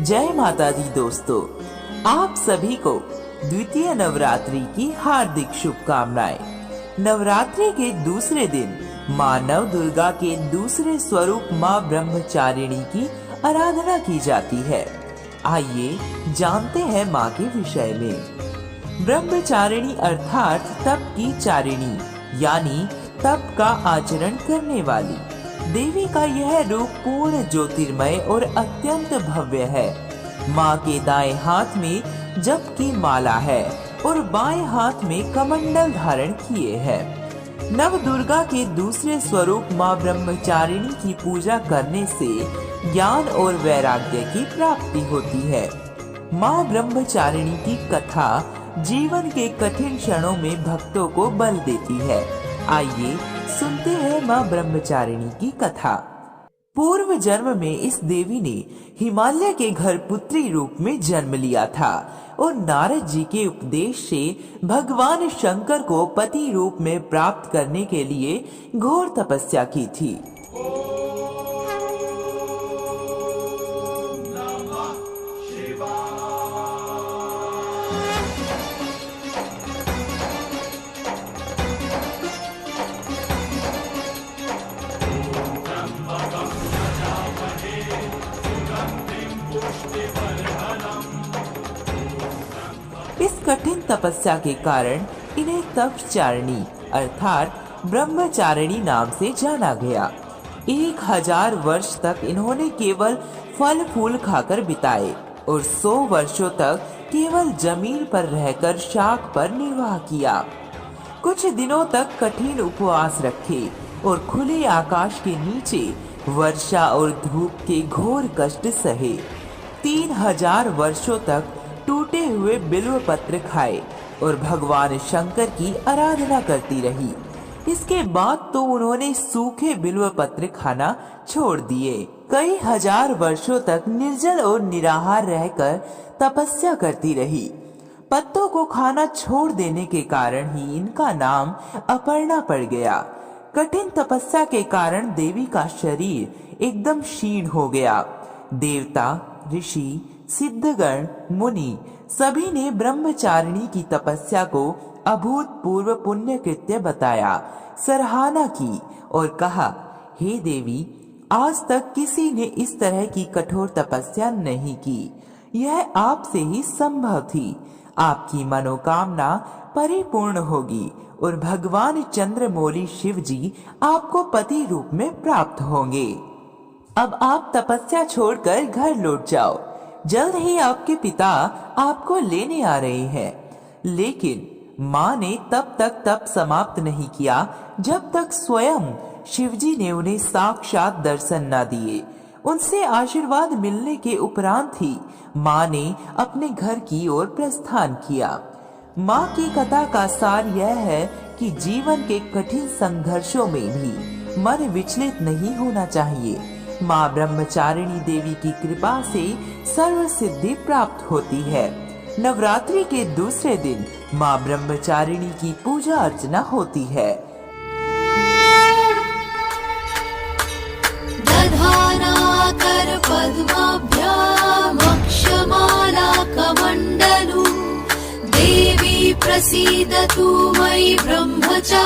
जय माता दी दोस्तों, आप सभी को द्वितीय नवरात्रि की हार्दिक शुभकामनाएं। नवरात्रि के दूसरे दिन माँ नव दुर्गा के दूसरे स्वरूप माँ ब्रह्मचारिणी की आराधना की जाती है। आइए जानते हैं माँ के विषय में। ब्रह्मचारिणी अर्थात तप की चारिणी, यानी तप का आचरण करने वाली देवी का यह रूप पूर्ण ज्योतिर्मय और अत्यंत भव्य है। माँ के दाएं हाथ में जप की माला है और बाएं हाथ में कमंडल धारण किए है। नव दुर्गा के दूसरे स्वरूप माँ ब्रह्मचारिणी की पूजा करने से ज्ञान और वैराग्य की प्राप्ति होती है। माँ ब्रह्मचारिणी की कथा जीवन के कठिन क्षणों में भक्तों को बल देती है। आइए सुनते हैं माँ ब्रह्मचारिणी की कथा। पूर्व जन्म में इस देवी ने हिमालय के घर पुत्री रूप में जन्म लिया था और नारद जी के उपदेश से भगवान शंकर को पति रूप में प्राप्त करने के लिए घोर तपस्या की थी। इस कठिन तपस्या के कारण इन्हें तपचारिणी अर्थात ब्रह्मचारिणी नाम से जाना गया। 1000 वर्ष तक इन्होंने केवल फल फूल खाकर बिताए और 100 वर्षों तक केवल जमीन पर रहकर शाक पर निर्वाह किया। कुछ दिनों तक कठिन उपवास रखे और खुले आकाश के नीचे वर्षा और धूप के घोर कष्ट सहे। 3000 वर्षों तक टूटे हुए बिल्व पत्र खाए और भगवान शंकर की आराधना करती रही। इसके बाद तो उन्होंने सूखे बिल्व पत्र खाना छोड़ दिए। कई हजार वर्षों तक निर्जल और निराहार रहकर तपस्या करती रही। पत्तों को खाना छोड़ देने के कारण ही इनका नाम अपर्णा पड़ गया। कठिन तपस्या के कारण देवी का शरीर एकदम क्षीण हो गया। देवता, ऋषि, सिद्धगण, मुनि सभी ने ब्रह्मचारिणी की तपस्या को अभूतपूर्व पुण्य कृत्य बताया, सराहना की और कहा, हे देवी, आज तक किसी ने इस तरह की कठोर तपस्या नहीं की। यह आपसे ही संभव थी। आपकी मनोकामना परिपूर्ण होगी और भगवान चंद्रमौली शिव जी आपको पति रूप में प्राप्त होंगे। अब आप तपस्या छोड़कर घर लौट जाओ। जल्द ही आपके पिता आपको लेने आ रहे हैं। लेकिन माँ ने तब तक तप समाप्त नहीं किया जब तक स्वयं शिवजी ने उन्हें साक्षात दर्शन न दिए। उनसे आशीर्वाद मिलने के उपरांत ही माँ ने अपने घर की ओर प्रस्थान किया। माँ की कथा का सार यह है कि जीवन के कठिन संघर्षों में भी मन विचलित नहीं होना चाहिए। माँ ब्रह्मचारिणी देवी की कृपा से सर्व सिद्धि प्राप्त होती है। नवरात्रि के दूसरे दिन माँ ब्रह्मचारिणी की पूजा अर्चना होती है। दधानाकर पद्माभ्याम् अक्षमाला कमण्डलू देवी प्रसीदतु मयि ब्रह्मचारिण्यनुत्तमा।